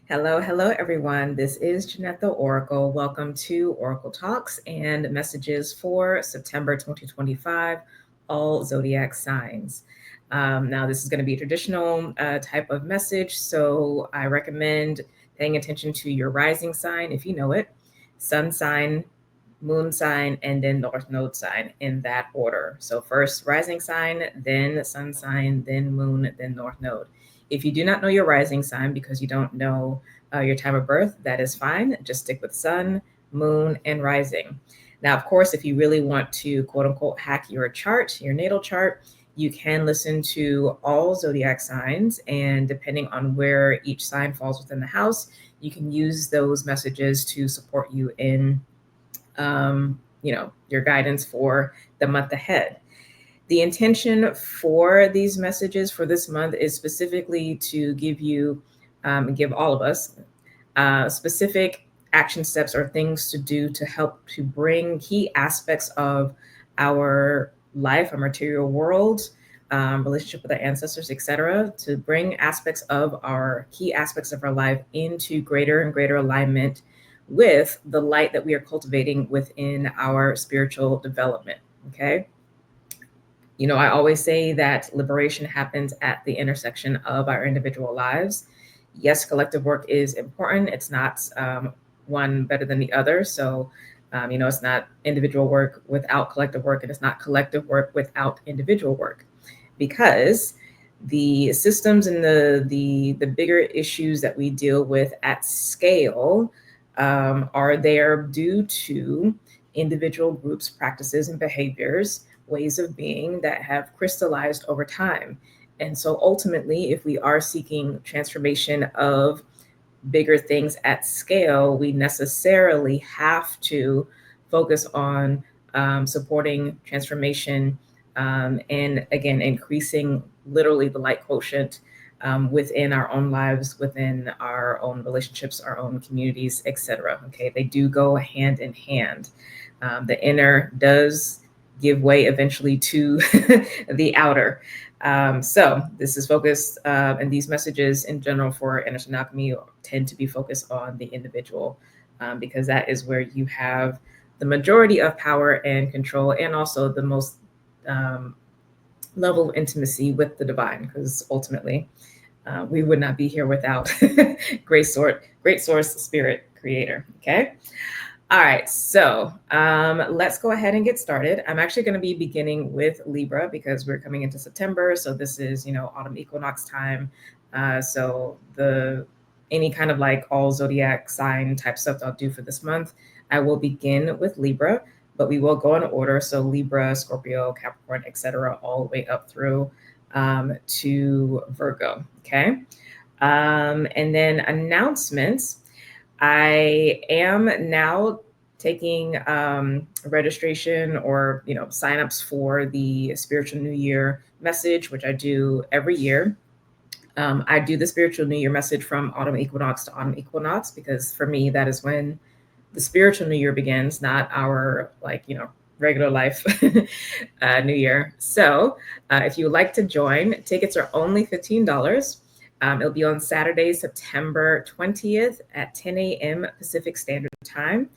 Hello, hello, everyone. This is Jynnette The Oracle. Welcome to Oracle Talks and messages for September 2025, all zodiac signs. Now, this is going to be a traditional type of message, so I recommend paying attention to your rising sign if you know it, sun sign, moon sign, and then north node sign in that order. So, first rising sign, then sun sign, then moon, then north node. If you do not know your rising sign because you don't know your time of birth, that is fine. Just stick with sun, moon, and rising. Now, of course, if you really want to quote unquote hack your chart, your natal chart, you can listen to all zodiac signs. And depending on where each sign falls within the house, you can use those messages to support you in, your guidance for the month ahead. The intention for these messages for this month is specifically to give you, give all of us, specific action steps or things to do to help to bring key aspects of our life, our material world, relationship with our ancestors, etc., to bring aspects of our key aspects of our life into greater and greater alignment with the light that we are cultivating within our spiritual development. Okay. I always say that liberation happens at the intersection of our individual lives. Yes, collective work is important. It's not one better than the other. So, it's not individual work without collective work, and it's not collective work without individual work, because the systems and the bigger issues that we deal with at scale are there due to individual groups, practices, and behaviors, ways of being that have crystallized over time. And so ultimately, if we are seeking transformation of bigger things at scale, we necessarily have to focus on supporting transformation, and again, increasing literally the light quotient within our own lives, within our own relationships, our own communities, etc. Okay, they do go hand in hand. The inner does give way eventually to the outer. So this is focused, and these messages in general for Anderson Alchemy tend to be focused on the individual, because that is where you have the majority of power and control, and also the most level of intimacy with the divine, because ultimately we would not be here without great source, spirit, creator. Okay. All right, so let's go ahead and get started. I'm actually going to be beginning with Libra because we're coming into September. So this is, autumn equinox time. So any kind of like all zodiac sign type stuff I'll do for this month, I will begin with Libra, but we will go in order. So Libra, Scorpio, Capricorn, etc., all the way up through to Virgo. Okay. And then announcements. I am now taking registration or signups for the Spiritual New Year message, which I do every year. I do the Spiritual New Year message from autumn equinox to autumn equinox because for me that is when the spiritual New Year begins, not our regular life New Year. So if you would like to join, tickets are only $15. It'll be on Saturday, September 20th at 10 a.m. Pacific Standard Time.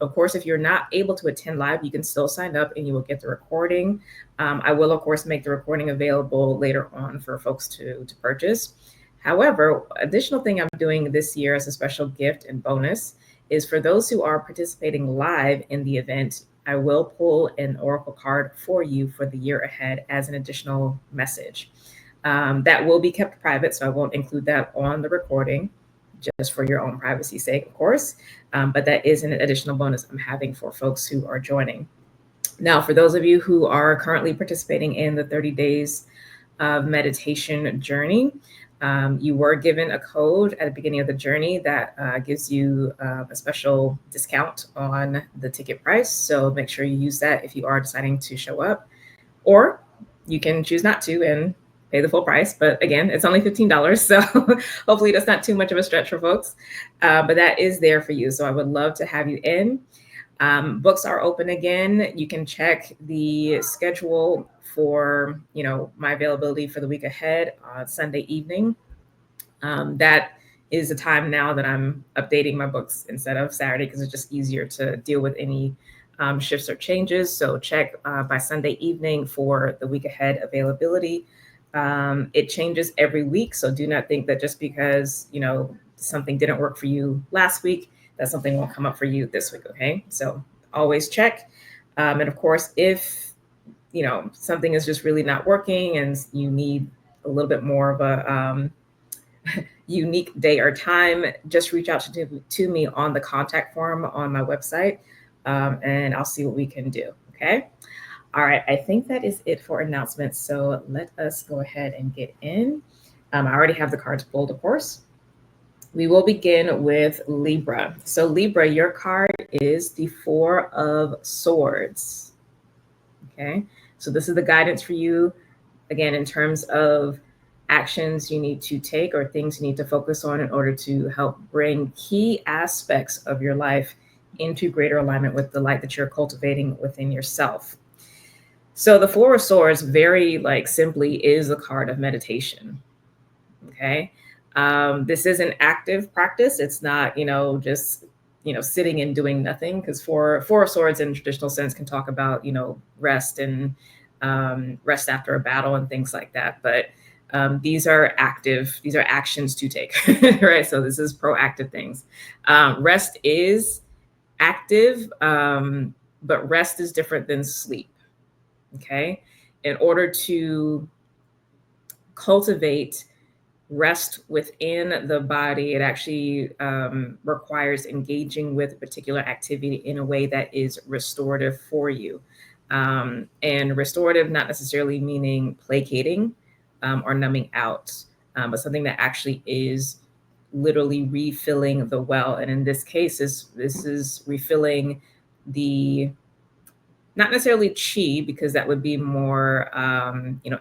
Of course, if you're not able to attend live, you can still sign up and you will get the recording. I will, of course, make the recording available later on for folks to purchase. However, additional thing I'm doing this year as a special gift and bonus is for those who are participating live in the event, I will pull an oracle card for you for the year ahead as an additional message. That will be kept private, so I won't include that on the recording, just for your own privacy's sake, of course. But that is an additional bonus I'm having for folks who are joining. Now, for those of you who are currently participating in the 30 days of meditation journey, you were given a code at the beginning of the journey that gives you a special discount on the ticket price. So make sure you use that if you are deciding to show up, or you can choose not to and pay the full price. But again, it's only $15. So hopefully that's not too much of a stretch for folks. But that is there for you. So I would love to have you in. Books are open again. You can check the schedule for, my availability for the week ahead on Sunday evening. That is the time now that I'm updating my books instead of Saturday, because it's just easier to deal with any shifts or changes. So check by Sunday evening for the week ahead availability. It changes every week, so do not think that just because something didn't work for you last week, that something won't come up for you this week. Okay, so always check. And of course, if something is just really not working and you need a little bit more of a unique day or time, just reach out to me on the contact form on my website, and I'll see what we can do. Okay. All right. I think that is it for announcements. So let us go ahead and get in. I already have the cards pulled, of course. We will begin with Libra. So Libra, your card is the Four of Swords. Okay. So this is the guidance for you, again, in terms of actions you need to take or things you need to focus on in order to help bring key aspects of your life into greater alignment with the light that you're cultivating within yourself. So the Four of Swords, very simply, is a card of meditation. Okay. This is an active practice. It's not, just, sitting and doing nothing, because Four of Swords in traditional sense can talk about, rest and rest after a battle and things like that. But these are actions to take, right? So this is proactive things. Rest is active, but rest is different than sleep. Okay. In order to cultivate rest within the body, it actually requires engaging with a particular activity in a way that is restorative for you. And restorative, not necessarily meaning placating or numbing out, but something that actually is literally refilling the well. And in this case, this is refilling the, not necessarily chi, because that would be more,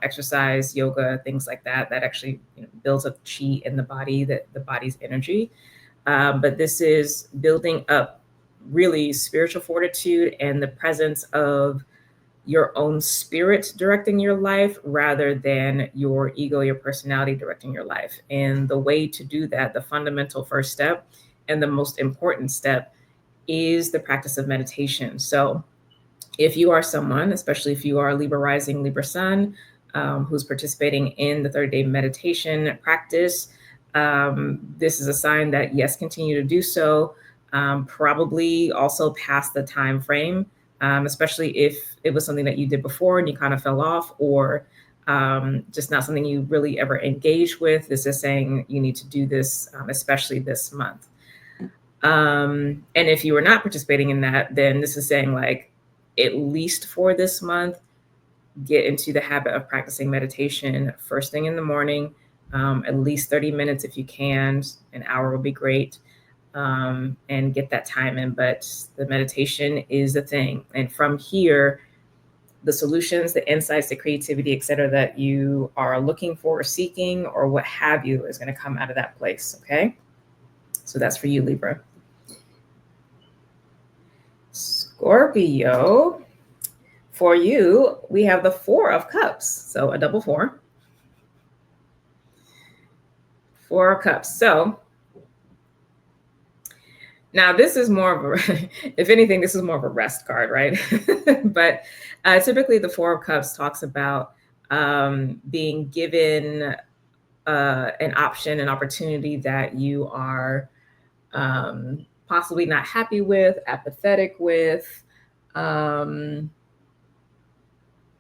exercise, yoga, things like that, that actually builds up chi in the body, the body's energy. But this is building up really spiritual fortitude and the presence of your own spirit directing your life rather than your ego, your personality directing your life. And the way to do that, the fundamental first step and the most important step, is the practice of meditation. So if you are someone, especially if you are Libra rising, Libra sun, who's participating in the 30-day meditation practice, this is a sign that, yes, continue to do so. Probably also past the time frame, especially if it was something that you did before and you kind of fell off, or just not something you really ever engaged with. This is saying you need to do this, especially this month. And if you were not participating in that, then this is saying, at least for this month, get into the habit of practicing meditation first thing in the morning, at least 30 minutes if you can. An hour would be great, and get that time in. But the meditation is the thing. And from here, the solutions, the insights, the creativity, et cetera, that you are looking for or seeking or what have you is going to come out of that place. Okay. So that's for you, Libra. Scorpio, for you, we have the Four of Cups. So a double four. Four of Cups. So now this is more of a, if anything, this is more of a rest card, right? But typically the Four of Cups talks about being given an option, an opportunity that you are possibly not happy with, apathetic with,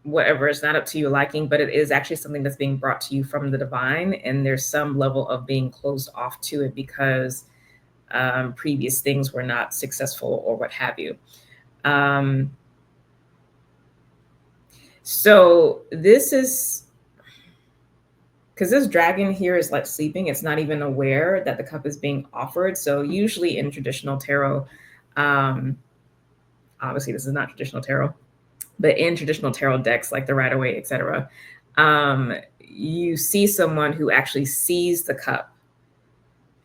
whatever. It's not up to your liking, but it is actually something that's being brought to you from the divine. And there's some level of being closed off to it because previous things were not successful or what have you. So this is, because this dragon here is sleeping. It's not even aware that the cup is being offered. So usually in traditional tarot, obviously this is not traditional tarot, but in traditional tarot decks like the Rider-Waite, etc., you see someone who actually sees the cup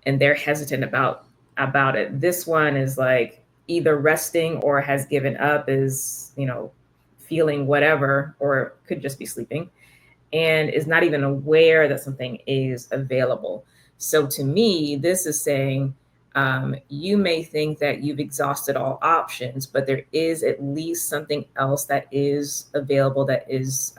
and they're hesitant about it. This one is either resting or has given up, is feeling whatever, or could just be sleeping, and is not even aware that something is available. So to me, this is saying you may think that you've exhausted all options, but there is at least something else that is available, that is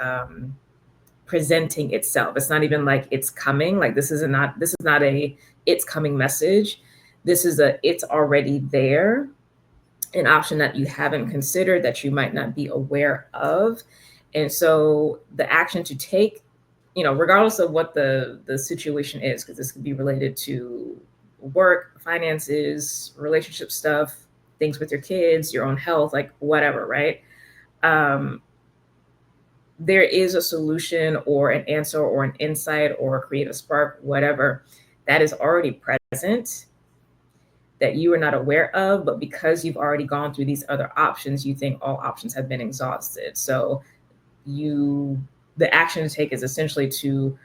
presenting itself. It's not even like it's coming. Like this is not a it's coming message. This is a it's already there, an option that you haven't considered, that you might not be aware of. And so the action to take, regardless of what the situation is, because this could be related to work, finances, relationship stuff, things with your kids, your own health, like whatever, right? There is a solution or an answer or an insight or a creative spark, whatever, that is already present, that you are not aware of, but because you've already gone through these other options, you think all options have been exhausted. So the action to take is essentially to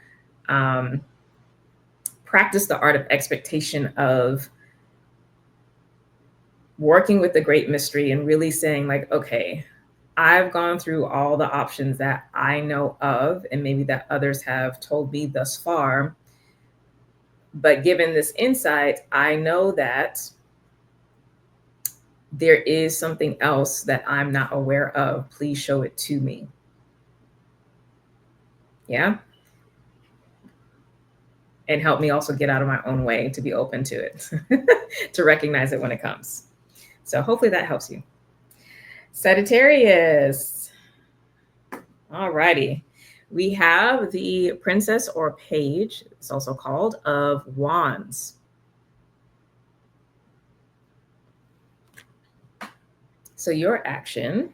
practice the art of expectation, of working with the great mystery and really saying like, okay, I've gone through all the options that I know of and maybe that others have told me thus far. But given this insight, I know that there is something else that I'm not aware of. Please show it to me. Yeah. And help me also get out of my own way to be open to it, to recognize it when it comes. So hopefully that helps you. Sagittarius. All righty. We have the Princess or Page, it's also called, of Wands. So your action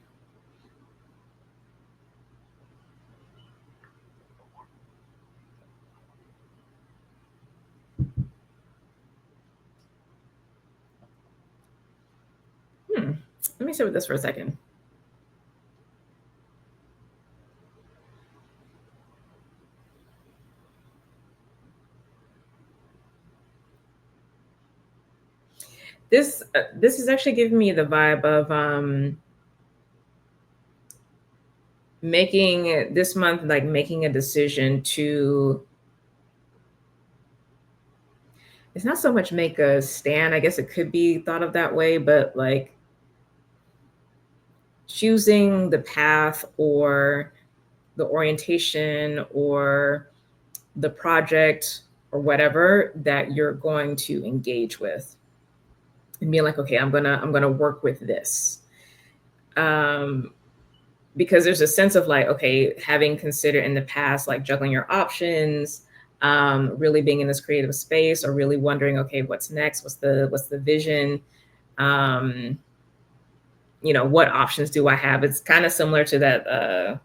let me sit with this for a second. This is actually giving me the vibe of making this month, like making a decision to, it's not so much make a stand, I guess it could be thought of that way, but like choosing the path or the orientation or the project or whatever that you're going to engage with, and being like, okay, I'm gonna work with this. Because there's a sense of like, okay, having considered in the past, like juggling your options, really being in this creative space, or really wondering, okay, what's next? What's the vision? What options do I have? It's kind of similar to that,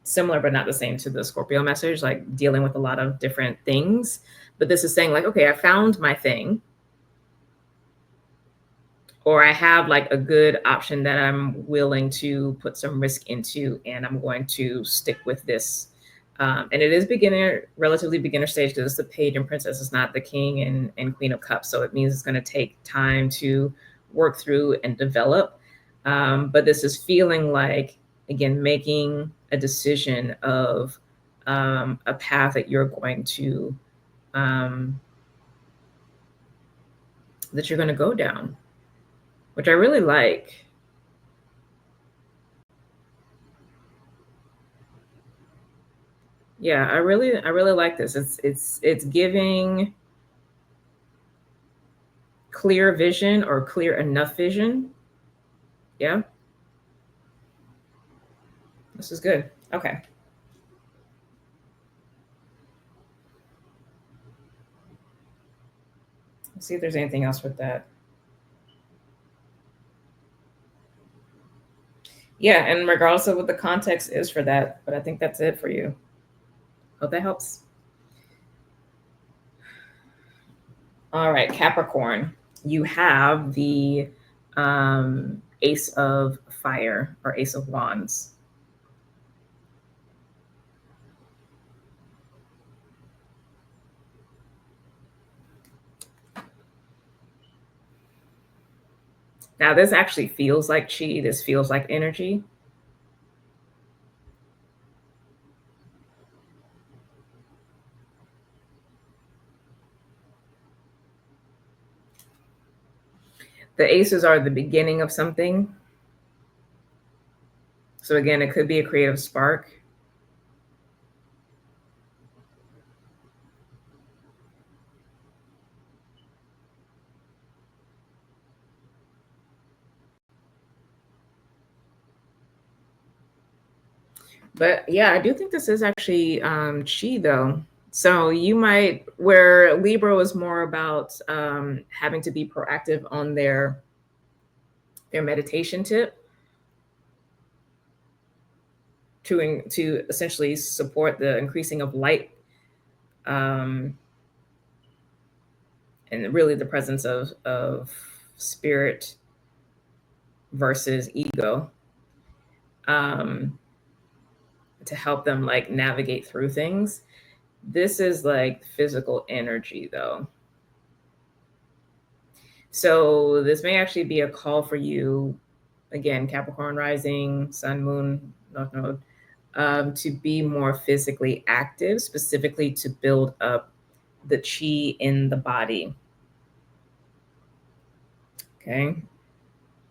similar but not the same to the Scorpio message, like dealing with a lot of different things. But this is saying like, okay, I found my thing, or I have like a good option that I'm willing to put some risk into, and I'm going to stick with this. And it is relatively beginner stage, because it's the Page and Princess. It's not the King and Queen of Cups. So it means it's going to take time to work through and develop. But this is feeling like, again, making a decision of a path that you're going to, that you're going to go down, which I really like. Yeah, I really like this. It's giving clear vision, or clear enough vision. Yeah. This is good. Okay. Let's see if there's anything else with that. Yeah, and regardless of what the context is for that, but I think that's it for you. Hope that helps. All right, Capricorn. You have the Ace of Fire, or Ace of Wands. Now, this actually feels like chi. This feels like energy. The aces are the beginning of something. So again, it could be a creative spark. But yeah, I do think this is actually chi though. So you might, where Libra was more about having to be proactive on their meditation tip to essentially support the increasing of light, um, and really the presence of spirit versus ego, um, to help them like navigate through things. This is like physical energy though. So this may actually be a call for you, again, Capricorn rising, sun, moon, north node, to be more physically active, specifically to build up the chi in the body. Okay.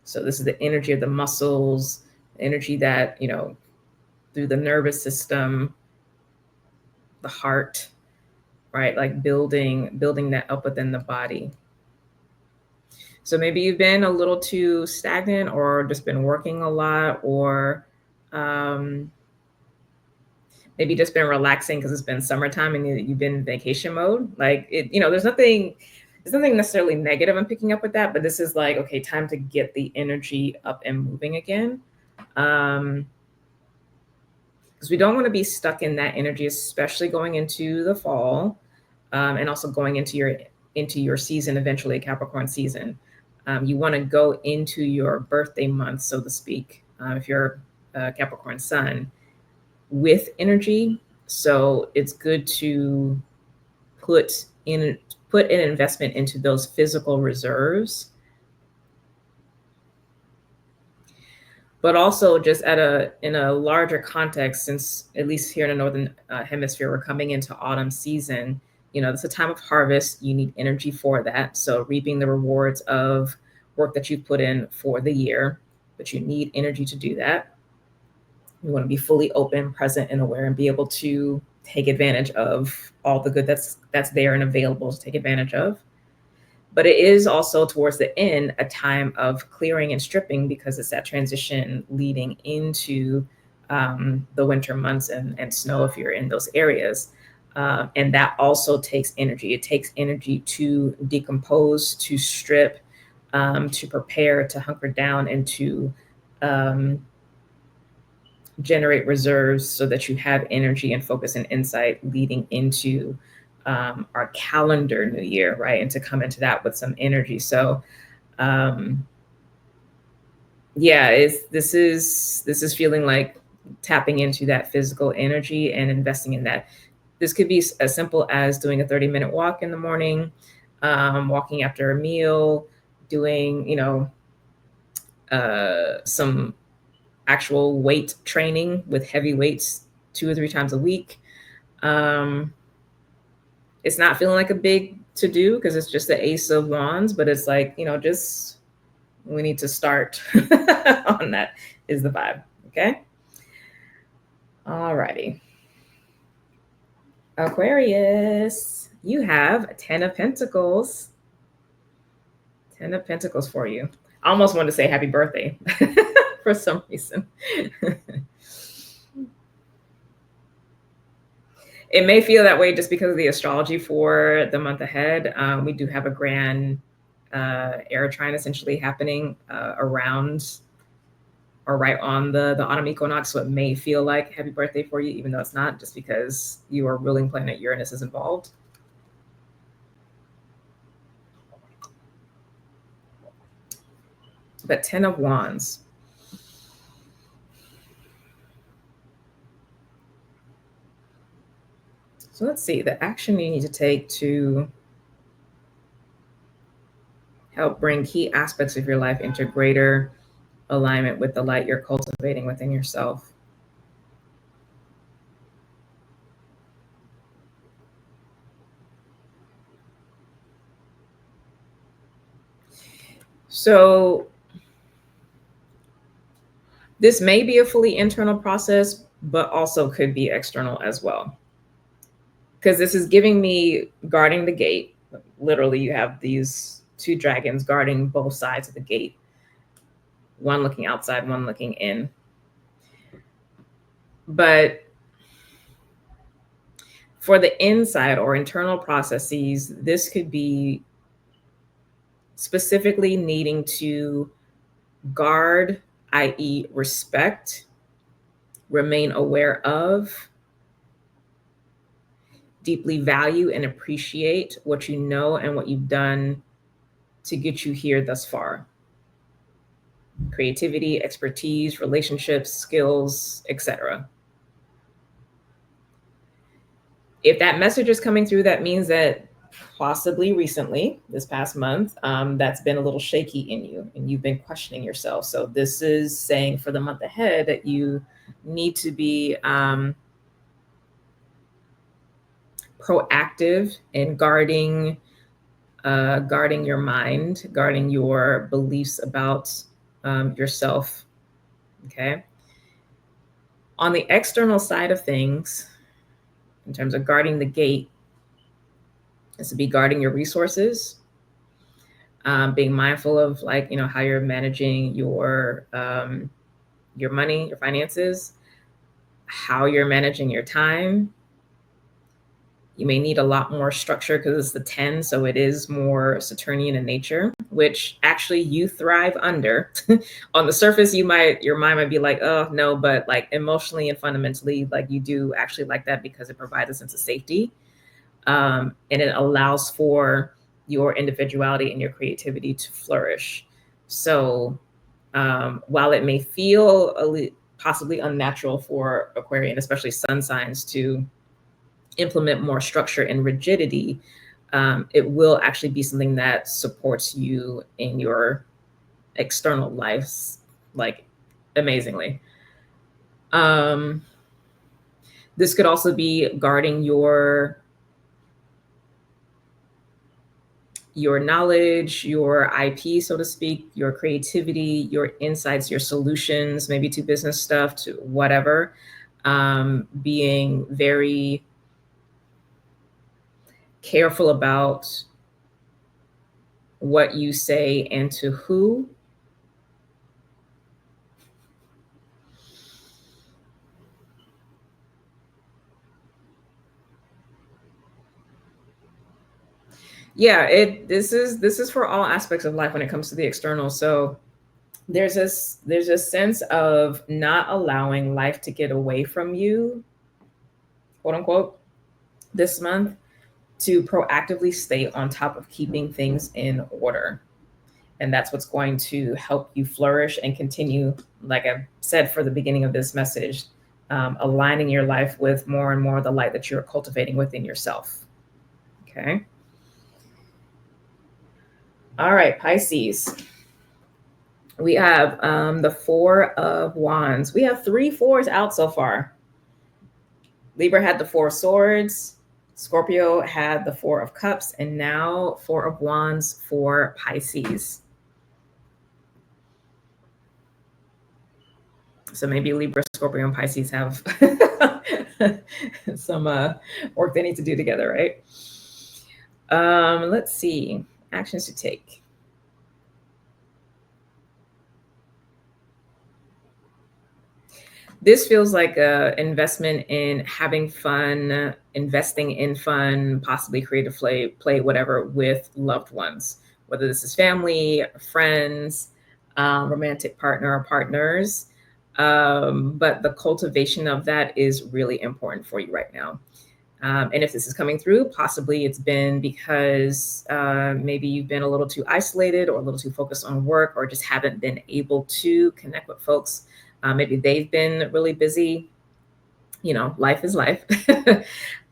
So this is the energy of the muscles, energy that, through the nervous system, the heart, right? Like building that up within the body. So maybe you've been a little too stagnant or just been working a lot, or um, maybe just been relaxing because it's been summertime and you've been in vacation mode. Like there's nothing necessarily negative I'm picking up with that, but this is like, okay, time to get the energy up and moving again. Because we don't want to be stuck in that energy, especially going into the fall, and also going into your season, eventually a Capricorn season. You want to go into your birthday month, so to speak, if you're Capricorn sun, with energy. So it's good to put in put an investment into those physical reserves, but also just in a larger context, since at least here in the northern hemisphere, we're coming into autumn season. It's a time of harvest. You need energy for that. So reaping the rewards of work that you've put in for the year, but you need energy to do that. You want to be fully open, present, and aware, and be able to take advantage of all the good that's there and available to take advantage of. But it is also towards the end a time of clearing and stripping, because it's that transition leading into the winter months and snow if you're in those areas. And that also takes energy. It takes energy to decompose, to strip, to prepare, to hunker down, and to um, generate reserves so that you have energy and focus and insight leading into our calendar new year, right? And to come into that with some energy. So, um, yeah, this is feeling like tapping into that physical energy and investing in that. This could be as simple as doing a 30-minute walk in the morning, walking after a meal, doing, some actual weight training with heavy weights 2 or 3 times a week. Um, it's not feeling like a big to do because it's just the Ace of Wands, but it's like, just we need to start on that is the vibe. Okay. All righty. Aquarius, you have 10 of Pentacles. 10 of Pentacles for you. I almost wanted to say happy birthday for some reason. It may feel that way just because of the astrology for the month ahead. We do have a grand air trine essentially happening around or right on the autumn equinox. So it may feel like happy birthday for you, even though it's not, just because your ruling planet Uranus is involved. But 10 of Wands. So let's see the action you need to take to help bring key aspects of your life into greater alignment with the light you're cultivating within yourself. So this may be a fully internal process, but also could be external as well. Because this is giving me guarding the gate. Literally, you have these two dragons guarding both sides of the gate, one looking outside, one looking in. But for the inside or internal processes, this could be specifically needing to guard, i.e., respect, remain aware of, deeply value and appreciate what you know and what you've done to get you here thus far. Creativity, expertise, relationships, skills, etc. If that message is coming through, that means that possibly recently, this past month, that's been a little shaky in you and you've been questioning yourself. So this is saying for the month ahead that you need to be proactive in guarding your mind, guarding your beliefs about yourself. Okay. On the external side of things, in terms of guarding the gate, is to be guarding your resources, being mindful of how you're managing your money, your finances, how you're managing your time. You may need a lot more structure because it's the 10, so it is more Saturnian in nature, which actually you thrive under. On the surface, your mind might be like, oh no, but like emotionally and fundamentally, like you do actually like that because it provides a sense of safety. And it allows for your individuality and your creativity to flourish. So while it may feel possibly unnatural for Aquarian, especially sun signs, to implement more structure and rigidity, it will actually be something that supports you in your external lives, like amazingly. This could also be guarding your knowledge, your IP, so to speak, your creativity, your insights, your solutions, maybe to business stuff, to whatever. Being very careful about what you say and to who. Yeah, this is for all aspects of life when it comes to the external. So there's a sense of not allowing life to get away from you, quote unquote, this month, to proactively stay on top of keeping things in order. And that's what's going to help you flourish and continue, like I said for the beginning of this message, aligning your life with more and more of the light that you're cultivating within yourself. Okay. All right, Pisces. We have the Four of Wands. We have 3 4s out so far. Libra had the 4 of Swords. Scorpio had the 4 of Cups. And now 4 of Wands for Pisces. So maybe Libra, Scorpio, and Pisces have some work they need to do together, right? Let's see. Actions to take. This feels like an investment in having fun, investing in fun, possibly creative play, whatever, with loved ones, whether this is family, friends, romantic partner or partners. But the cultivation of that is really important for you right now. And if this is coming through, possibly it's been because maybe you've been a little too isolated or a little too focused on work, or just haven't been able to connect with folks. Maybe they've been really busy. Life is life.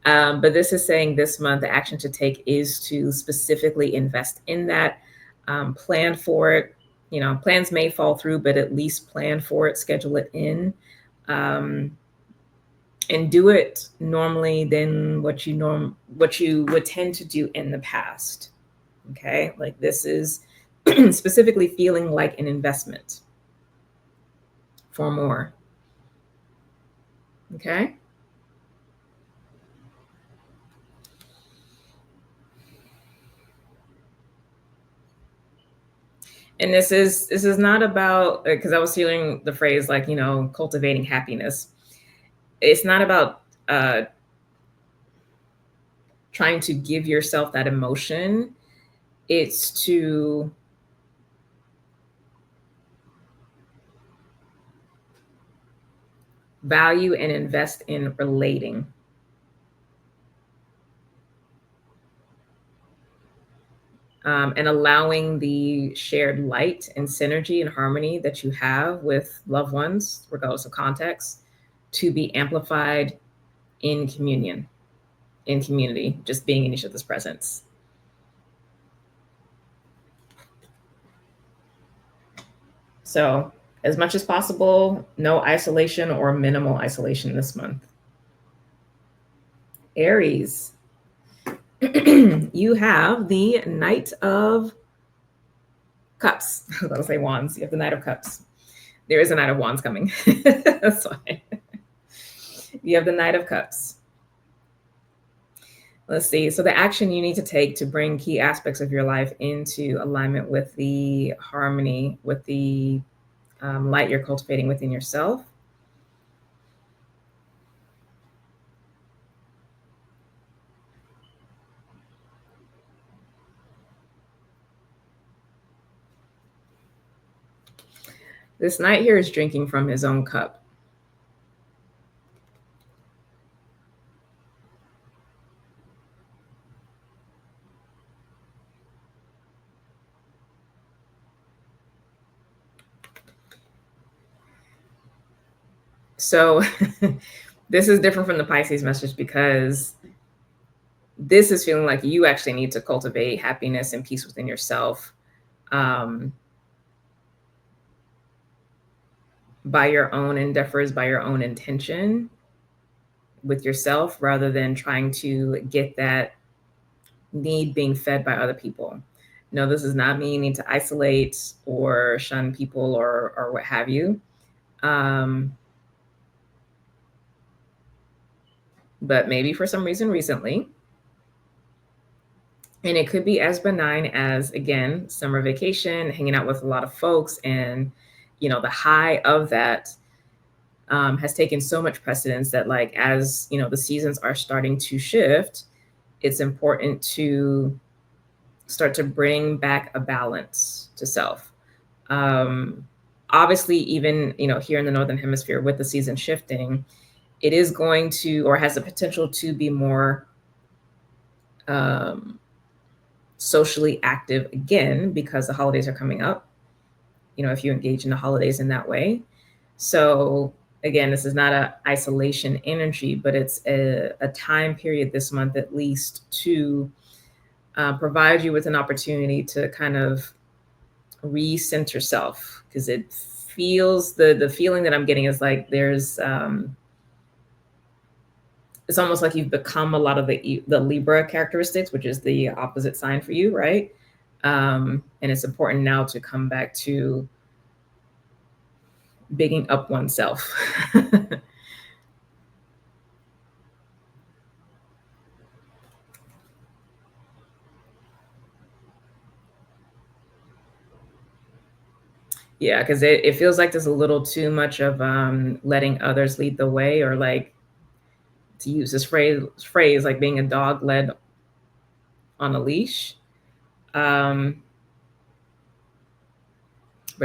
But this is saying this month, the action to take is to specifically invest in that, plan for it. Plans may fall through, but at least plan for it, schedule it in, and do it normally than what you would tend to do in the past. Okay. Like this is specifically feeling like an investment for more. Okay. And this is not about, because I was hearing the phrase like, cultivating happiness. It's not about trying to give yourself that emotion. It's to value and invest in relating. And allowing the shared light and synergy and harmony that you have with loved ones, regardless of context, to be amplified in communion, in community, just being in each other's presence. So, as much as possible, no isolation or minimal isolation this month. Aries, you have the Knight of Cups. I was going to say Wands. You have the Knight of Cups. There is a Knight of Wands coming. That's why. You have the Knight of Cups. Let's see. So the action you need to take to bring key aspects of your life into alignment with the harmony, with the light you're cultivating within yourself. This knight here is drinking from his own cup. So this is different from the Pisces message because this is feeling like you actually need to cultivate happiness and peace within yourself by your own endeavors, by your own intention with yourself, rather than trying to get that need being fed by other people. No, this does not mean you need to isolate or shun people or what have you. But maybe for some reason recently, and it could be as benign as, again, summer vacation, hanging out with a lot of folks, and the high of that has taken so much precedence that, like, as the seasons are starting to shift, it's important to start to bring back a balance to self. Obviously, even here in the Northern Hemisphere, with the season shifting, it is going to, or has the potential to be more socially active again, because the holidays are coming up, if you engage in the holidays in that way. So again, this is not a isolation energy, but it's a time period this month at least to provide you with an opportunity to kind of recenter self, because it feels, the feeling that I'm getting is like there's it's almost like you've become a lot of the Libra characteristics, which is the opposite sign for you, right? And it's important now to come back to bigging up oneself. Yeah, because it feels like there's a little too much of letting others lead the way, or, like, to use this phrase like being a dog led on a leash. But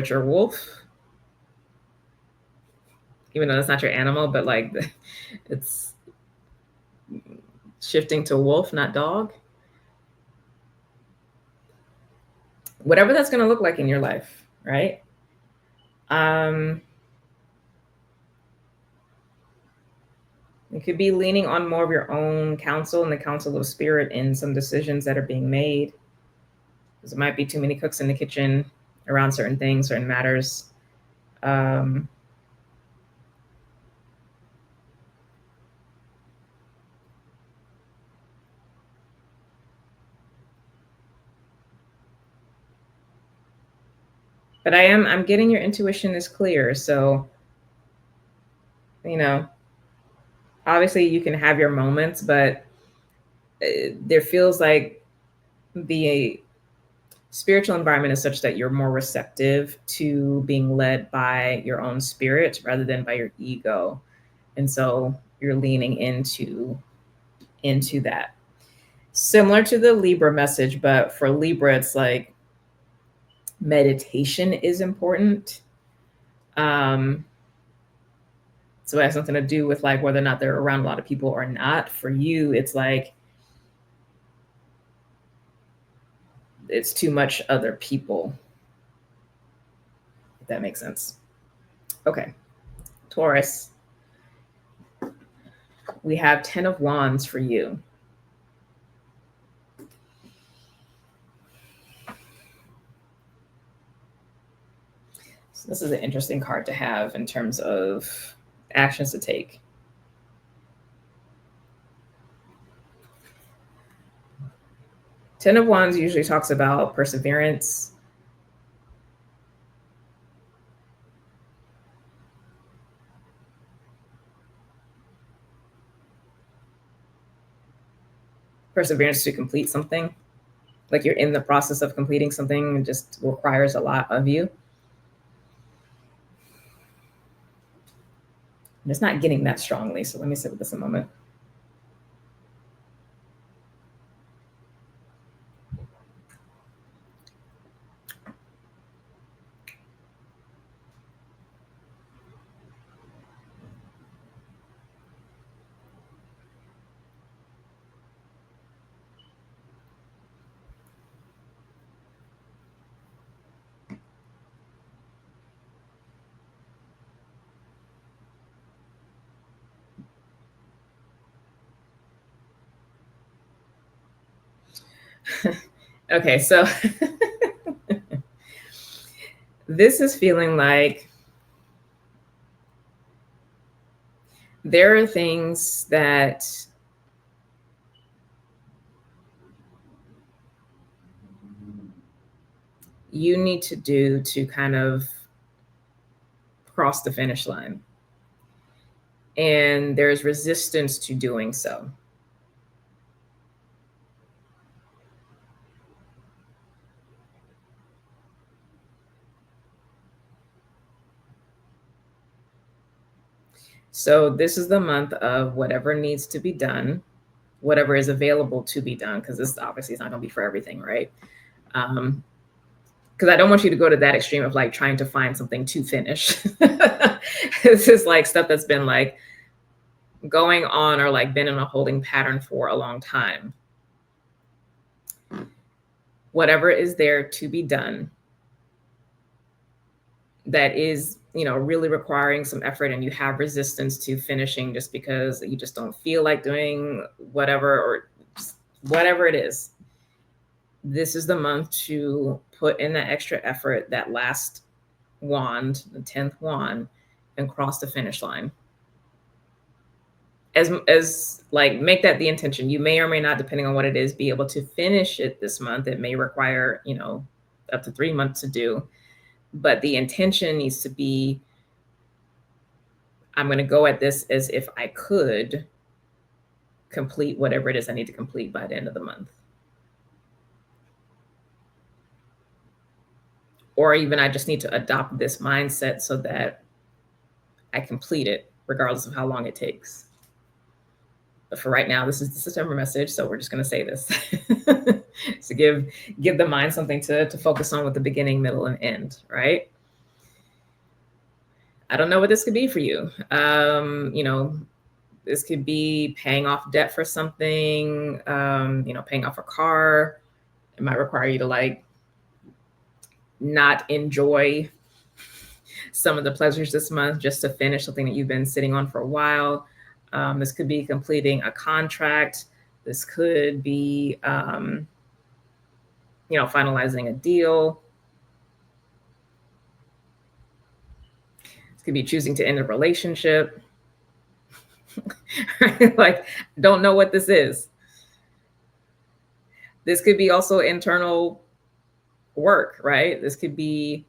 you're a wolf, even though that's not your animal, but like it's shifting to wolf, not dog. Whatever that's going to look like in your life, right? It could be leaning on more of your own counsel and the counsel of spirit in some decisions that are being made. Because it might be too many cooks in the kitchen around certain things, certain matters. But I'm getting your intuition is clear. So, you know, obviously you can have your moments, but there feels like the spiritual environment is such that you're more receptive to being led by your own spirit rather than by your ego. And so you're leaning into that. Similar to the Libra message, but for Libra, it's like meditation is important. So it has something to do with like whether or not they're around a lot of people or not. For you, it's like it's too much other people, if that makes sense. Okay, Taurus, we have 10 of Wands for you. So this is an interesting card to have in terms of actions to take. Ten of Wands usually talks about perseverance. Perseverance to complete something. Like you're in the process of completing something and just requires a lot of you. And it's not getting that strongly. So let me sit with this a moment. Okay, so this is feeling like there are things that you need to do to kind of cross the finish line. And there's resistance to doing so. So this is the month of whatever needs to be done, whatever is available to be done, because this obviously is not going to be for everything, right? Because I don't want you to go to that extreme of like trying to find something to finish. This is like stuff that's been like going on or like been in a holding pattern for a long time. Whatever is there to be done that is, you know, really requiring some effort and you have resistance to finishing just because you just don't feel like doing whatever or whatever it is. This is the month to put in that extra effort, that last wand, the 10th wand, and cross the finish line. As like make that the intention. You may or may not, depending on what it is, be able to finish it this month. It may require, you know, up to 3 months to do. But the intention needs to be, I'm going to go at this as if I could complete whatever it is I need to complete by the end of the month. Or even I just need to adopt this mindset so that I complete it regardless of how long it takes. But for right now, this is the September message, so we're just going to say this to give the mind something to focus on with the beginning, middle, and end, right? I don't know what this could be for you. You know, this could be paying off debt for something, you know, paying off a car. It might require you to like not enjoy some of the pleasures this month just to finish something that you've been sitting on for a while. This could be completing a contract. This could be, you know, finalizing a deal. This could be choosing to end a relationship. Like, don't know what this is. This could be also internal work, right? This could be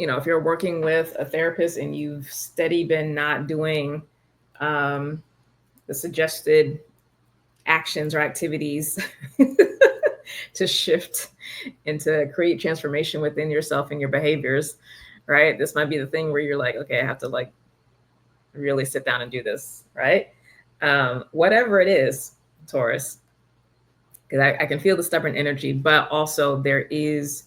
if you're working with a therapist and you've steady been not doing the suggested actions or activities to shift and to create transformation within yourself and your behaviors, right? This might be the thing where you're like, okay, I have to like really sit down and do this, right? Whatever it is, Taurus, because I can feel the stubborn energy, but also there is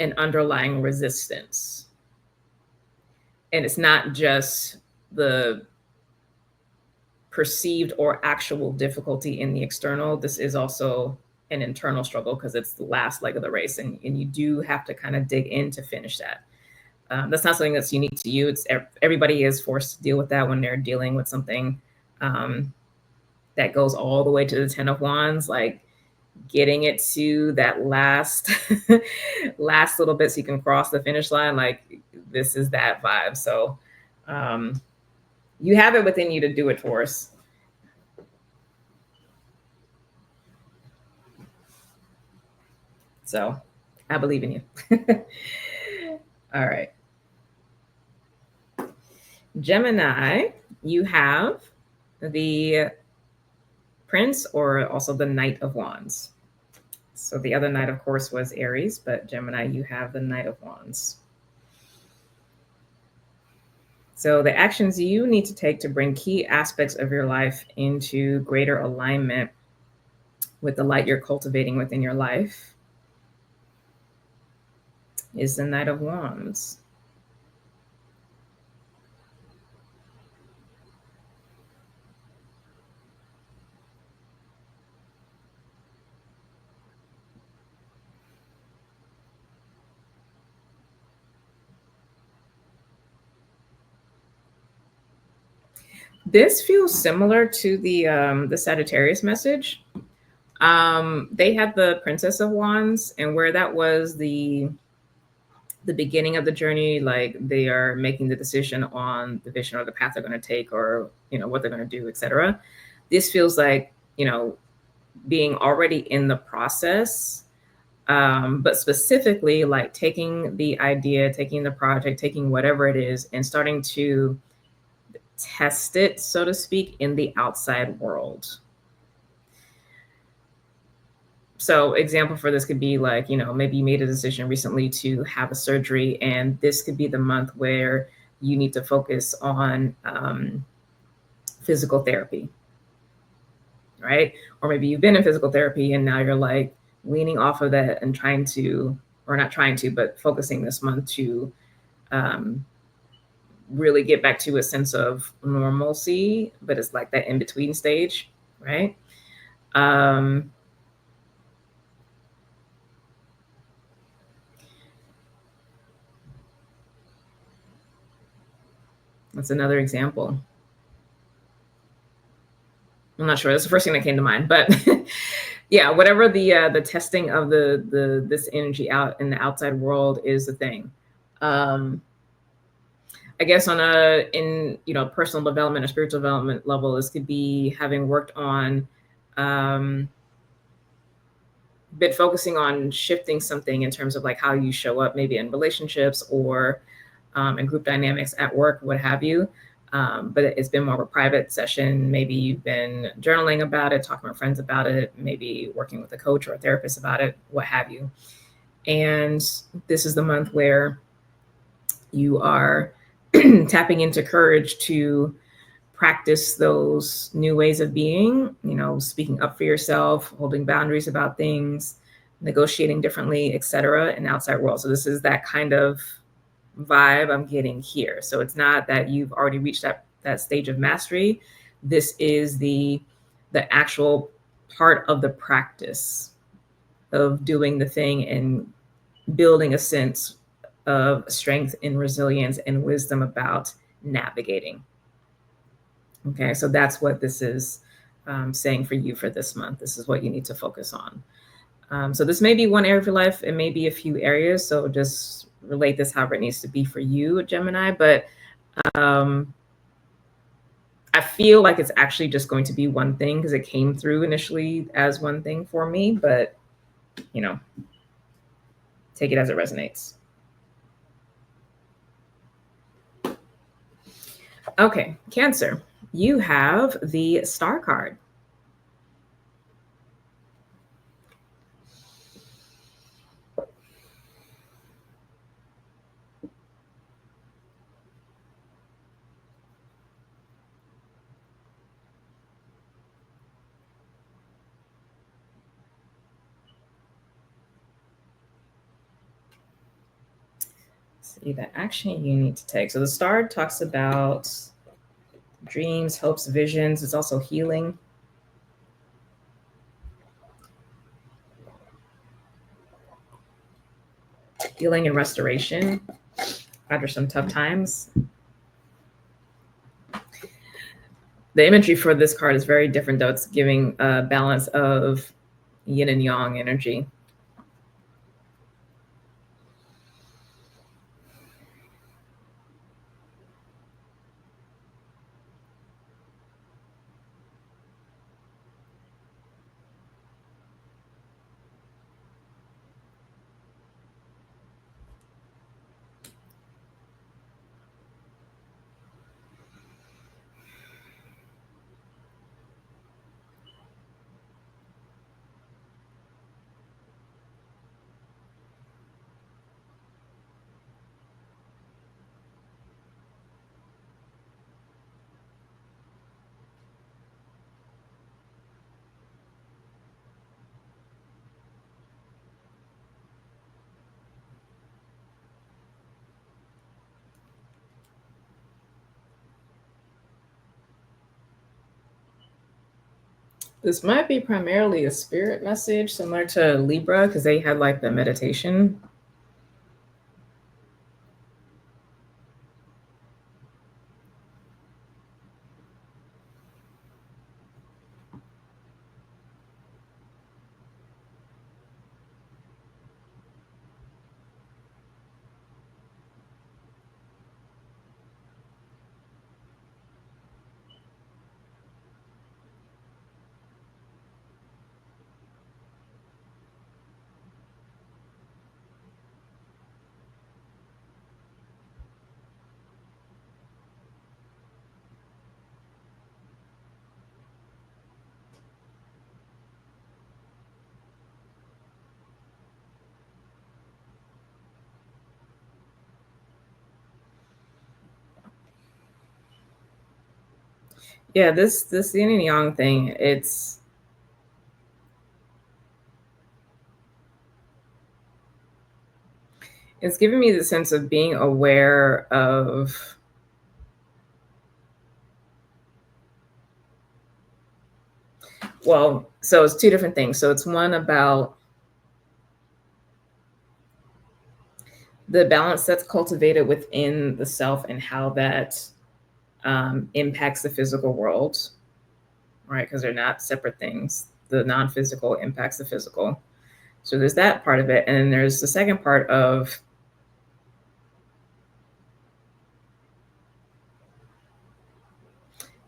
an underlying resistance. And it's not just the perceived or actual difficulty in the external. This is also an internal struggle because it's the last leg of the race, and you do have to kind of dig in to finish that. That's not something that's unique to you. It's everybody is forced to deal with that when they're dealing with something that goes all the way to the 10 of Wands, like getting it to that last last little bit so you can cross the finish line. Like this is that vibe. So you have it within you to do it, Taurus. So I believe in you. All right. Gemini, you have the Prince, or also the Knight of Wands. So the other Knight, of course, was Aries, but Gemini, you have the Knight of Wands. So the actions you need to take to bring key aspects of your life into greater alignment with the light you're cultivating within your life is the Knight of Wands. This feels similar to the Sagittarius message. They had the Princess of Wands, and where that was the beginning of the journey, like they are making the decision on the vision or the path they're going to take, or what they're going to do, etc. This feels like being already in the process, but specifically like taking the idea, taking the project, taking whatever it is, and starting to test it, so to speak, in the outside world. So example for this could be like, maybe you made a decision recently to have a surgery, and this could be the month where you need to focus on physical therapy, right? Or maybe you've been in physical therapy and now you're like weaning off of that and trying to, or not trying to, but focusing this month to really get back to a sense of normalcy, but it's like that in-between stage, right? That's another example. I'm not sure. That's the first thing that came to mind, but yeah, whatever the testing of this energy out in the outside world is the thing. I guess on in personal development or spiritual development level, this could be having worked on been focusing on shifting something in terms of like how you show up, maybe in relationships or in group dynamics at work, what have you. But it's been more of a private session. Maybe you've been journaling about it, talking with friends about it, maybe working with a coach or a therapist about it, what have you. And this is the month where you are tapping into courage to practice those new ways of being, speaking up for yourself, holding boundaries about things, negotiating differently, etc., in the outside world. So this is that kind of vibe I'm getting here. So it's not that you've already reached that stage of mastery. This is the actual part of the practice of doing the thing and building a sense of strength and resilience and wisdom about navigating. Okay, so that's what this is saying for you for this month. This is what you need to focus on. So this may be one area of your life. It may be a few areas. So just relate this however it needs to be for you, Gemini. But I feel like it's actually just going to be one thing because it came through initially as one thing for me. But, take it as it resonates. Okay, Cancer, you have the Star card. See the action you need to take. So the Star talks about dreams, hopes, visions. It's also healing. Healing and restoration after some tough times. The imagery for this card is very different, though. It's giving a balance of yin and yang energy. This might be primarily a spirit message, similar to Libra, because they had like the meditation. Yeah, this yin and yang thing, it's giving me the sense of being aware of so it's two different things. So it's one about the balance that's cultivated within the self and how that impacts the physical world, right? Because they're not separate things. The non-physical impacts the physical. So there's that part of it. And then there's the second part of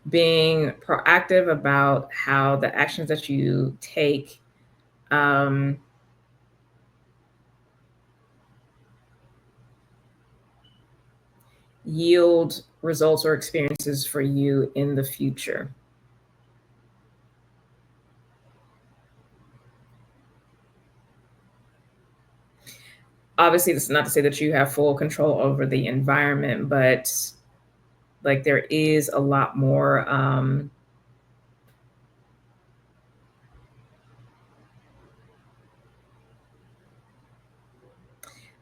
being proactive about how the actions that you take yield results or experiences for you in the future. Obviously, this is not to say that you have full control over the environment, but like there is a lot more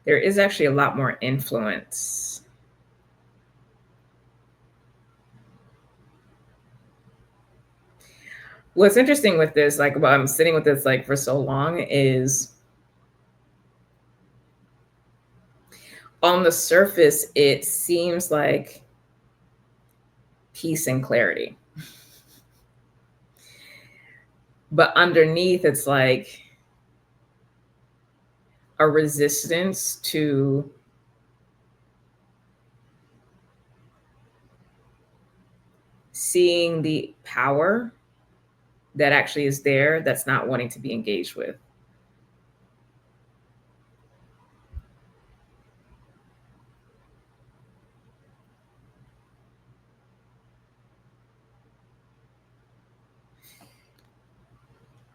there is actually a lot more influence. What's interesting with this, like, well, I'm sitting with this like for so long, is on the surface, it seems like peace and clarity. But underneath, it's like a resistance to seeing the power that actually is there that's not wanting to be engaged with.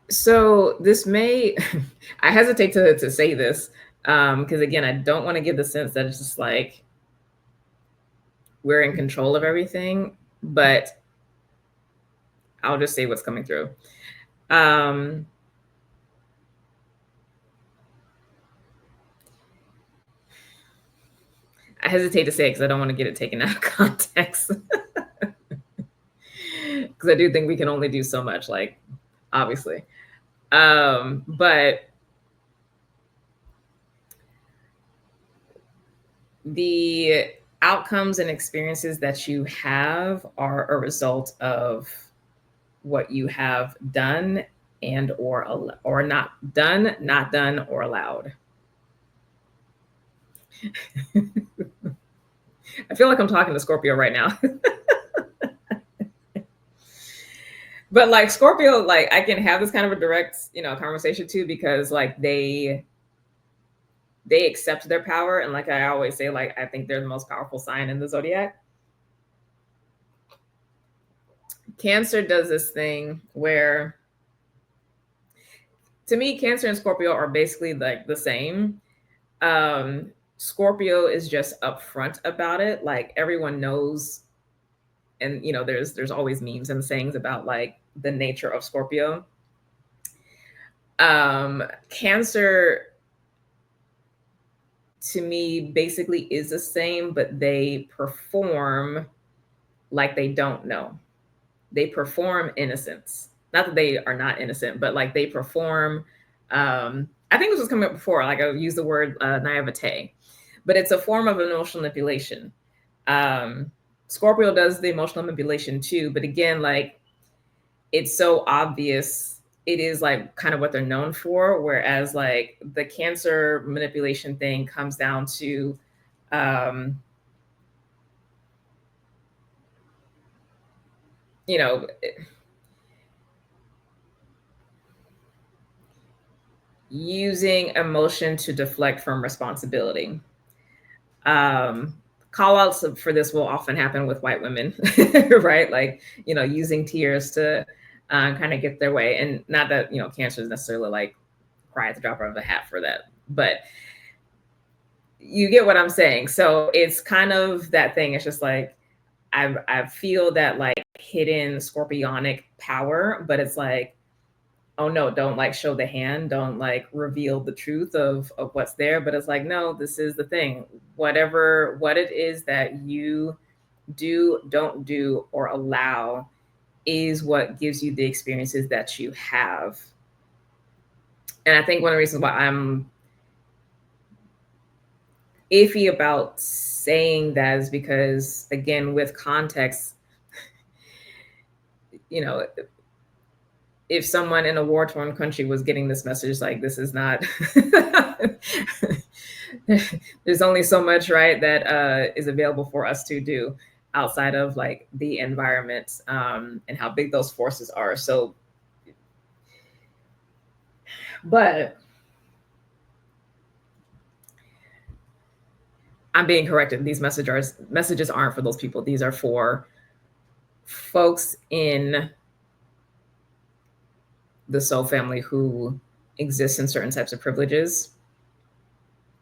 So this may, I hesitate to say this because again, I don't want to give the sense that it's just like we're in control of everything, but I'll just say what's coming through. Um, I hesitate to say it because I don't want to get it taken out of context. Because I do think we can only do so much, like obviously. But the outcomes and experiences that you have are a result of what you have done and or not done or allowed. I feel like I'm talking to Scorpio right now. But like Scorpio, like I can have this kind of a direct, conversation too, because like they accept their power. And like I always say, like I think they're the most powerful sign in the zodiac. Cancer does this thing where, to me, Cancer and Scorpio are basically like the same. Scorpio is just upfront about it. Like everyone knows, and there's always memes and sayings about like the nature of Scorpio. Cancer to me basically is the same, but they perform like they don't know. They perform innocence. Not that they are not innocent, but like they perform. I think this was coming up before. Like I used the word naivete, but it's a form of emotional manipulation. Scorpio does the emotional manipulation too, but again, like it's so obvious. It is like kind of what they're known for. Whereas like the Cancer manipulation thing comes down to you know, using emotion to deflect from responsibility. Call outs for this will often happen with white women, right? Like, using tears to kind of get their way. And not that, Cancer is necessarily like cry at the drop of a hat for that, but you get what I'm saying. So it's kind of that thing. It's just like, I feel that like hidden scorpionic power, but it's like, oh no, don't like show the hand, don't like reveal the truth of what's there. But it's like, no, this is the thing. What it is that you do, don't do, or allow is what gives you the experiences that you have. And I think one of the reasons why I'm iffy about saying that is because, again, with context, if someone in a war-torn country was getting this message, like this is not there's only so much, right, that is available for us to do outside of like the environment and how big those forces are. So, but I'm being corrected. These messages aren't for those people. These are for folks in the soul family who exist in certain types of privileges.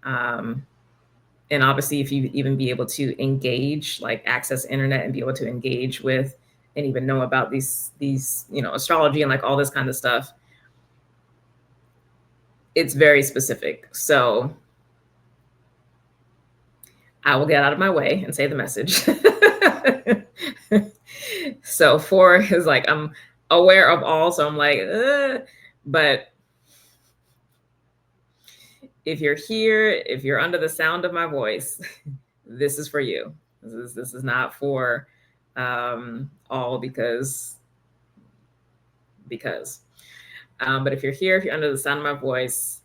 And obviously, if you even be able to engage, like access internet and be able to engage with and even know about these astrology and like all this kind of stuff, it's very specific. So I will get out of my way and say the message. So 4 is like, I'm aware of all. So I'm like, but if you're here, if you're under the sound of my voice, this is for you. This is not for all because. But if you're here, if you're under the sound of my voice,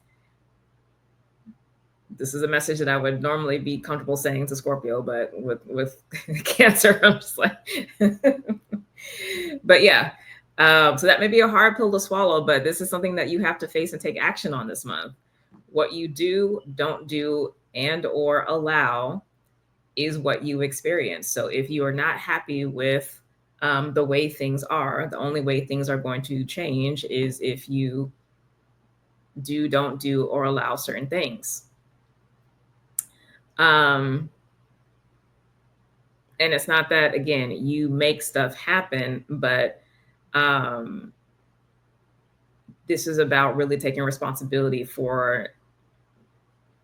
this is a message that I would normally be comfortable saying to Scorpio, but with Cancer, I'm just like, but yeah. So that may be a hard pill to swallow, but this is something that you have to face and take action on this month. What you do, don't do, and or allow is what you experience. So if you are not happy with the way things are. The only way things are going to change is if you do, don't do, or allow certain things. And it's not that, again, you make stuff happen, but this is about really taking responsibility for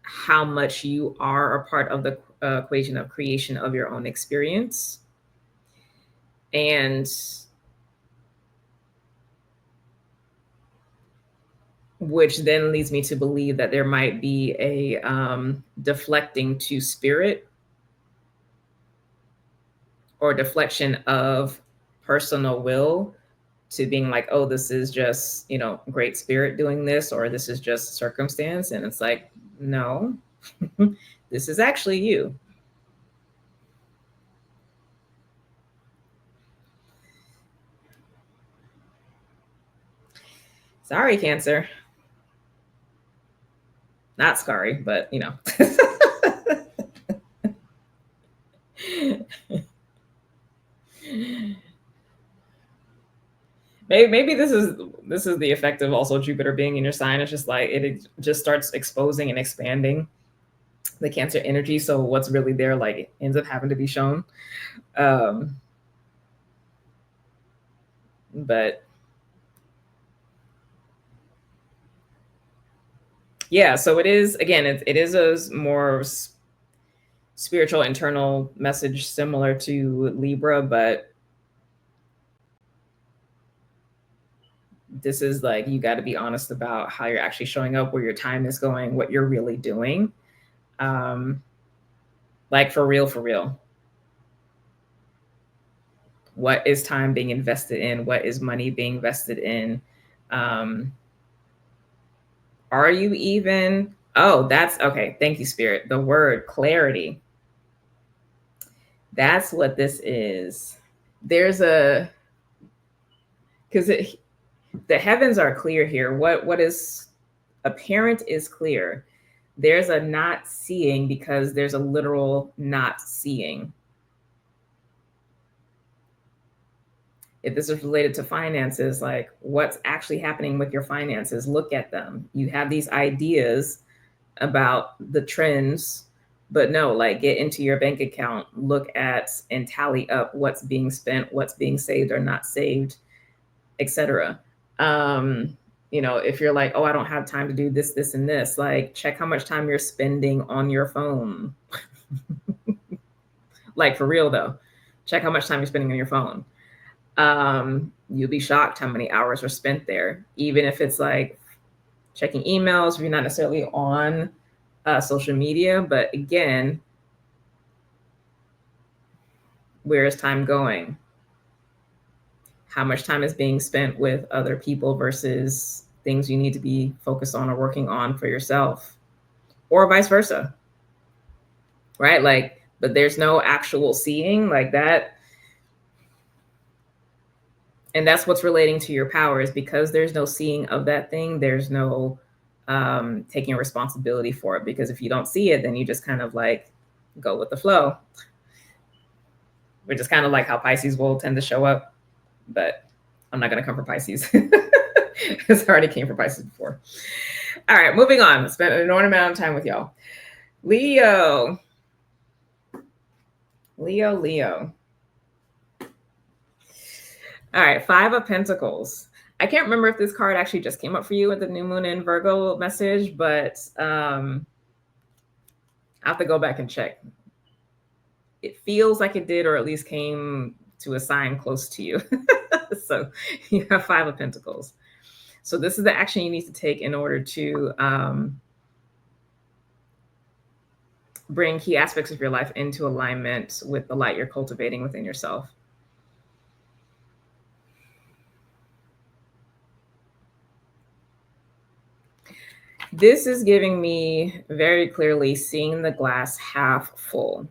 how much you are a part of the equation of creation of your own experience. And which then leads me to believe that there might be a deflecting to spirit, or deflection of personal will to being like, oh, this is just, great spirit doing this, or this is just circumstance. And it's like, no, this is actually you. Sorry, Cancer. Not sorry, but maybe this is the effect of also Jupiter being in your sign. It's just like it just starts exposing and expanding the Cancer energy. So what's really there, like, ends up having to be shown. But yeah, so it is, again, it is a more spiritual internal message similar to Libra, but this is like, you got to be honest about how you're actually showing up, where your time is going, what you're really doing. Like, for real. What is time being invested in? What is money being invested in? Are you even, oh, that's okay. Thank you, Spirit. The word clarity. That's what this is. There's because the heavens are clear here. What is apparent is clear. There's a not seeing because there's a literal not seeing. If this is related to finances, like, what's actually happening with your finances? Look at them. You have these ideas about the trends, but no, like, get into your bank account, look at and tally up what's being spent, what's being saved or not saved, etc. If you're like, oh, I don't have time to do this, and this, like, check how much time you're spending on your phone. Like, for real though, check how much time you're spending on your phone. You'll be shocked how many hours are spent there, even if it's like checking emails, if you're not necessarily on social media. But again, where is time going? How much time is being spent with other people versus things you need to be focused on or working on for yourself, or vice versa, right? Like, but there's no actual seeing like that. And that's what's relating to your powers, because there's no seeing of that thing. There's no taking responsibility for it, because if you don't see it, then you just kind of like go with the flow, which is kind of like how Pisces will tend to show up. But I'm not going to come for Pisces because I already came for Pisces before. All right, moving on. Spent an enormous amount of time with y'all. Leo. All right, 5 of Pentacles. I can't remember if this card actually just came up for you with the new moon in Virgo message, but I have to go back and check. It feels like it did, or at least came to a sign close to you. So you have 5 of Pentacles. So this is the action you need to take in order to bring key aspects of your life into alignment with the light you're cultivating within yourself. This is giving me very clearly seeing the glass half full.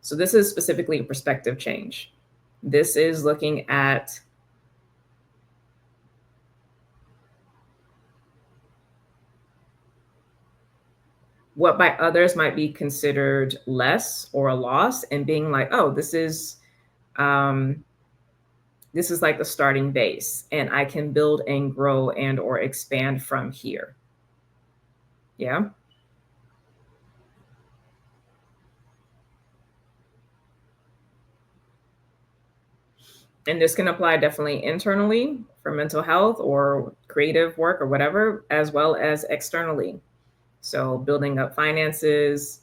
So this is specifically a perspective change. This is looking at what by others might be considered less or a loss, and being like, oh, this is This is like the starting base, and I can build and grow and or expand from here. Yeah. And this can apply definitely internally for mental health or creative work or whatever, as well as externally. So building up finances,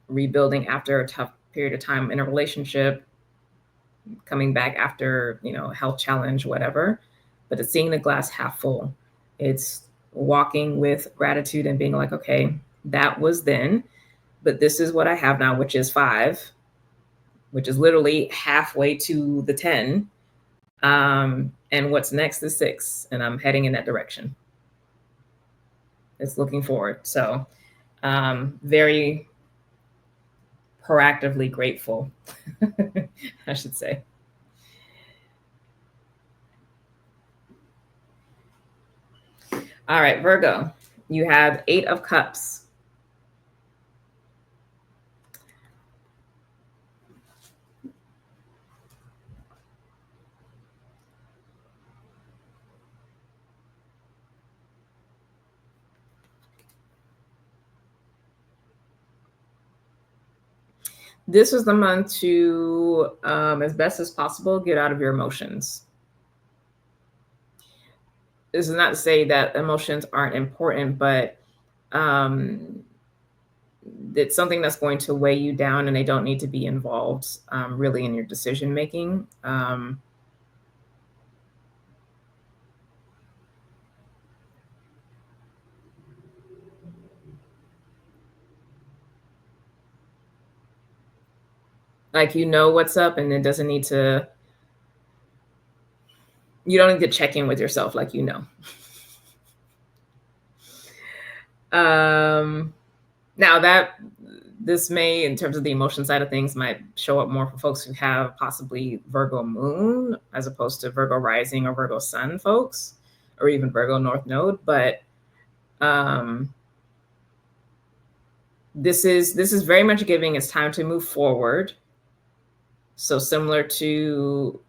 rebuilding after a tough period of time in a relationship, coming back after, health challenge, whatever. But it's seeing the glass half full. It's walking with gratitude and being like, okay, that was then, but this is what I have now, which is 5, which is literally halfway to the 10. And what's next is 6, and I'm heading in that direction. It's looking forward. So very proactively grateful, I should say. All right, Virgo, you have 8 of Cups. This is the month to, as best as possible, get out of your emotions. This is not to say that emotions aren't important, but it's something that's going to weigh you down, and they don't need to be involved really in your decision making. Like, what's up, and it doesn't need to, you don't need to check in with yourself, like, now that this may, in terms of the emotion side of things, might show up more for folks who have possibly Virgo moon as opposed to Virgo rising or Virgo sun folks, or even Virgo north node. But this is very much giving it's time to move forward. So similar to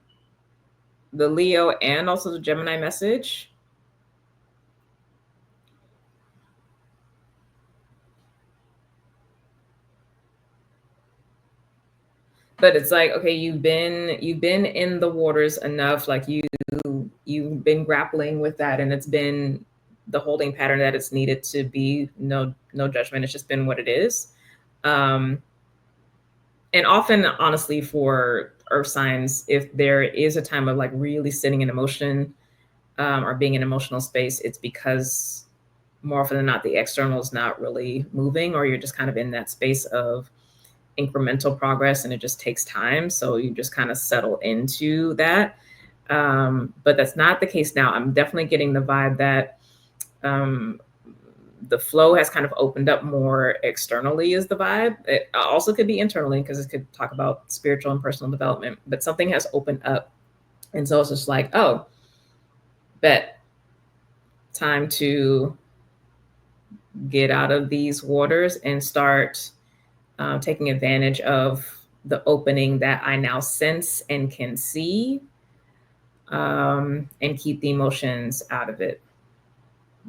the Leo and also the Gemini message. But it's like, okay, you've been in the waters enough, like you've been grappling with that, and it's been the holding pattern that it's needed to be. No judgment, it's just been what it is. And often, honestly, for earth signs, if there is a time of like really sitting in emotion or being in emotional space, it's because more often than not the external is not really moving, or you're just kind of in that space of incremental progress and it just takes time. So you just kind of settle into that. But that's not the case now. I'm definitely getting the vibe that the flow has kind of opened up more externally is the vibe. It also could be internally because it could talk about spiritual and personal development, but something has opened up. And so it's just like, oh, bet time to get out of these waters and start taking advantage of the opening that I now sense and can see, and keep the emotions out of it.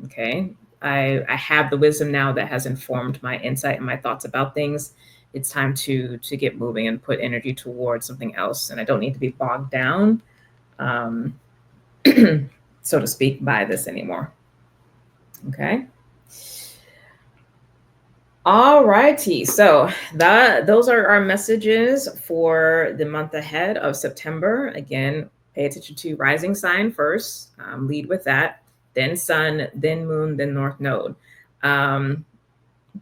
Okay. I have the wisdom now that has informed my insight and my thoughts about things. It's time to get moving and put energy towards something else. And I don't need to be bogged down, so to speak, by this anymore. Okay. All righty. So those are our messages for the month ahead of September. Again, pay attention to rising sign first, lead with that, then sun, then moon, then north node.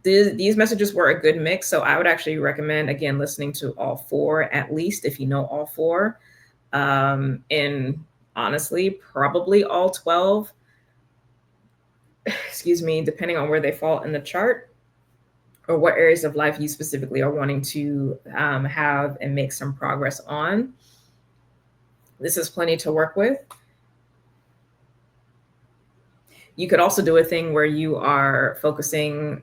These messages were a good mix. So I would actually recommend, again, listening to all 4, at least if you know all 4. And honestly, probably all 12, excuse me, depending on where they fall in the chart, or what areas of life you specifically are wanting to have and make some progress on. This is plenty to work with. You could also do a thing where you are focusing,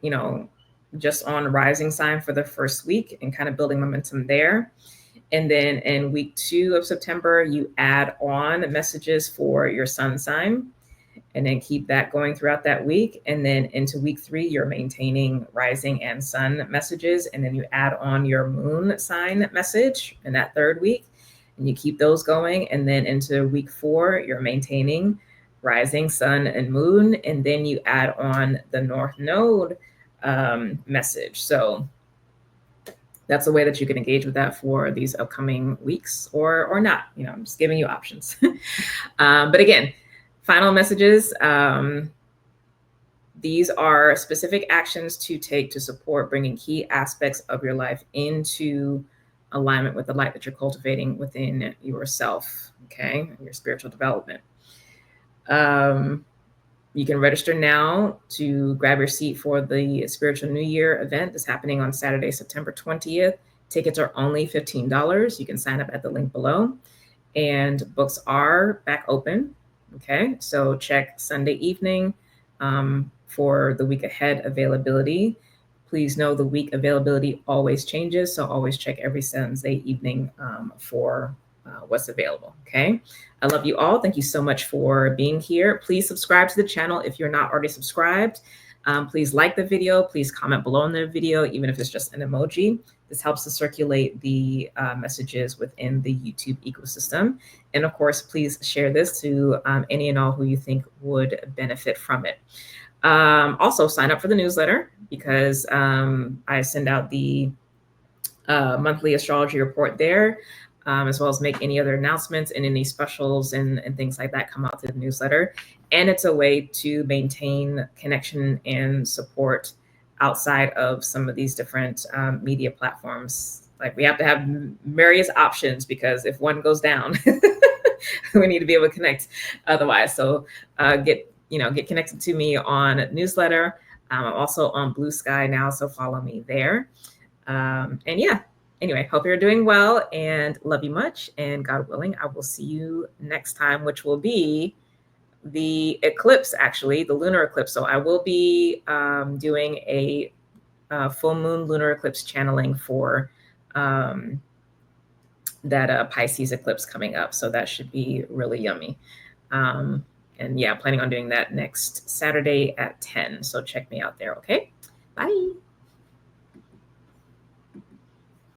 just on rising sign for the first week and kind of building momentum there. And then in week 2 of September, you add on messages for your sun sign, and then keep that going throughout that week. And then into week 3, you're maintaining rising and sun messages. And then you add on your moon sign message in that 3rd week, and you keep those going. And then into week 4, you're maintaining rising, sun, and moon. And then you add on the North Node message. So that's a way that you can engage with that for these upcoming weeks, or not. You know, I'm just giving you options. But again, final messages. These are specific actions to take to support bringing key aspects of your life into alignment with the light that you're cultivating within yourself, okay, your spiritual development. You can register now to grab your seat for the Spiritual New Year event that's happening on Saturday, September 20th. Tickets are only $15. You can sign up at the link below. And books are back open. Okay, so check Sunday evening for the week ahead availability. Please know the week availability always changes, so always check every Sunday evening for what's available. Okay, I love you all. Thank you so much for being here. Please subscribe to the channel if you're not already subscribed. Please like the video. Please comment below in the video, even if it's just an emoji. This helps to circulate the messages within the YouTube ecosystem. And of course, please share this to any and all who you think would benefit from it. Also, sign up for the newsletter, because I send out the monthly astrology report there, as well as make any other announcements and any specials and things like that come out through the newsletter. And it's a way to maintain connection and support outside of some of these different media platforms. Like, we have to have various options, because if one goes down, we need to be able to connect otherwise. So get connected to me on newsletter. I'm also on Blue Sky now, so follow me there. And yeah, anyway, hope you're doing well and love you much. And God willing, I will see you next time, which will be the eclipse, actually, the lunar eclipse. So I will be doing a full moon lunar eclipse channeling for that Pisces eclipse coming up. So that should be really yummy. And yeah, planning on doing that next Saturday at 10. So check me out there. Okay. Bye.